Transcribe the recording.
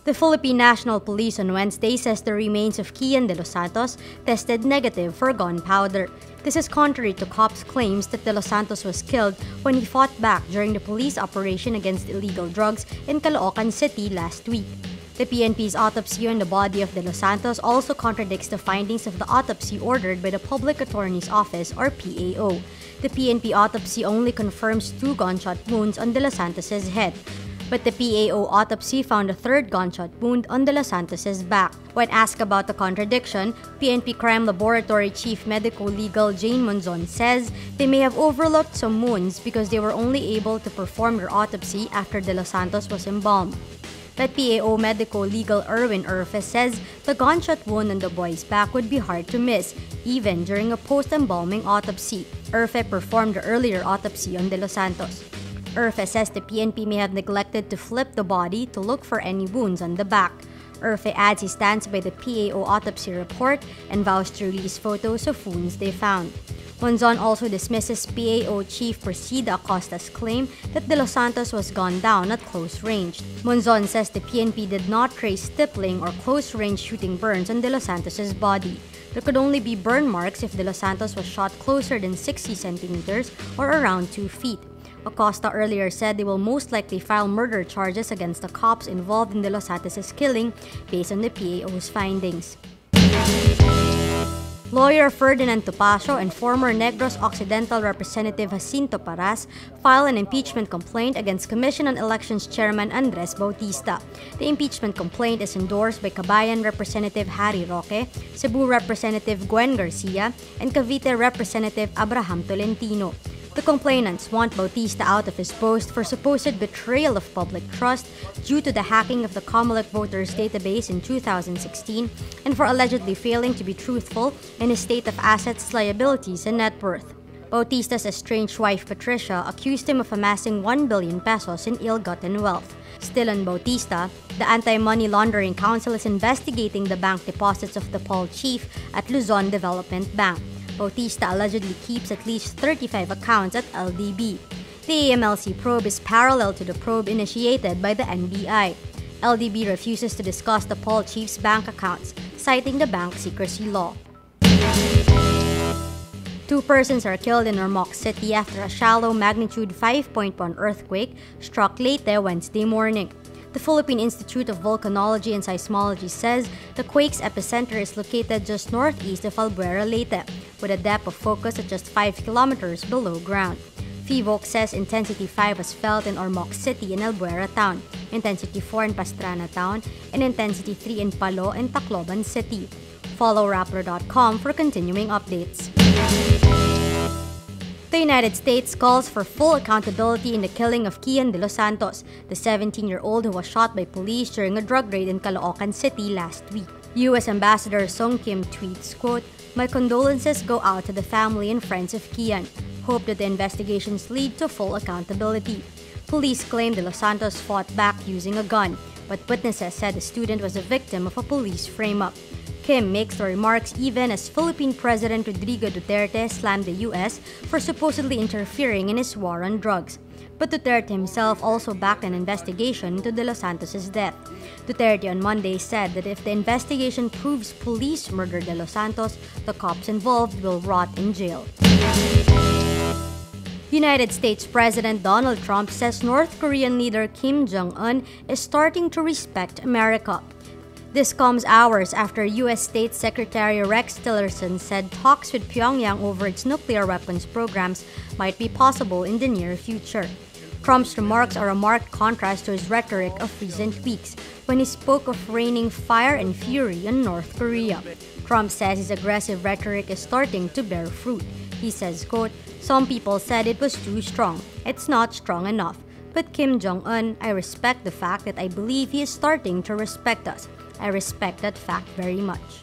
The Philippine National Police on Wednesday says the remains of Kian de los Santos tested negative for gunpowder. This is contrary to cops' claims that de los Santos was killed when he fought back during the police operation against illegal drugs in Caloocan City last week. The PNP's autopsy on the body of de los Santos also contradicts the findings of the autopsy ordered by the Public Attorney's Office or PAO. The PNP autopsy only confirms 2 gunshot wounds on de los Santos's head, but the PAO autopsy found a 3rd gunshot wound on de los Santos's back. When asked about the contradiction, PNP Crime Laboratory Chief Medico-Legal Jane Monzon says they may have overlooked some wounds because they were only able to perform their autopsy after de los Santos was embalmed. But PAO Medico-Legal Erwin Urfe says the gunshot wound on the boy's back would be hard to miss, even during a post-embalming autopsy. Urfe performed the earlier autopsy on de los Santos. Urfe says the PNP may have neglected to flip the body to look for any wounds on the back. Urfe adds he stands by the PAO autopsy report and vows to release photos of wounds they found. Monzon also dismisses PAO Chief Presida Acosta's claim that de los Santos was gunned down at close range. Monzon says the PNP did not trace stippling or close-range shooting burns on de los Santos's body. There could only be burn marks if de los Santos was shot closer than 60 centimeters or around 2 feet. Acosta earlier said they will most likely file murder charges against the cops involved in de los Santos's killing based on the PAO's findings. Lawyer Ferdinand Topacio and former Negros Occidental Representative Jacinto Paras filed an impeachment complaint against Commission on Elections Chairman Andres Bautista. The impeachment complaint is endorsed by Cabayan Representative Harry Roque, Cebu Representative Gwen Garcia, and Cavite Representative Abraham Tolentino. The complainants want Bautista out of his post for supposed betrayal of public trust due to the hacking of the Comelec voters database in 2016 and for allegedly failing to be truthful in his state of assets, liabilities, and net worth. Bautista's estranged wife Patricia accused him of amassing 1 billion pesos in ill-gotten wealth. Still on Bautista, the Anti-Money Laundering Council is investigating the bank deposits of the Paul chief at Luzon Development Bank. Bautista allegedly keeps at least 35 accounts at LDB. The AMLC probe is parallel to the probe initiated by the NBI. LDB refuses to discuss the Paul chief's bank accounts, citing the bank secrecy law. 2 persons are killed in Ormoc City after a shallow magnitude 5.1 earthquake struck Leyte Wednesday morning. The Philippine Institute of Volcanology and Seismology says the quake's epicenter is located just northeast of Albuera, Leyte, with a depth of focus at just 5 kilometers below ground. PHIVOC says Intensity 5 was felt in Ormoc City and Albuera Town, Intensity 4 in Pastrana Town, and Intensity 3 in Palo and Tacloban City. Follow Rappler.com for continuing updates. The United States calls for full accountability in the killing of Kian de los Santos, the 17-year-old who was shot by police during a drug raid in Caloocan City last week. U.S. Ambassador Song Kim tweets, quote, "My condolences go out to the family and friends of Kian. Hope that the investigations lead to full accountability." Police claim de los Santos fought back using a gun, but witnesses said the student was a victim of a police frame-up. Kim makes the remarks even as Philippine President Rodrigo Duterte slammed the U.S. for supposedly interfering in his war on drugs. But Duterte himself also backed an investigation into de los Santos' death. Duterte on Monday said that if the investigation proves police murdered de los Santos, the cops involved will rot in jail. United States President Donald Trump says North Korean leader Kim Jong-Un is starting to respect America. This comes hours after U.S. State Secretary Rex Tillerson said talks with Pyongyang over its nuclear weapons programs might be possible in the near future. Trump's remarks are a marked contrast to his rhetoric of recent weeks, when he spoke of raining fire and fury on North Korea. Trump says his aggressive rhetoric is starting to bear fruit. He says, quote, "Some people said it was too strong. It's not strong enough. But Kim Jong-un, I respect the fact that I believe he is starting to respect us. I respect that fact very much."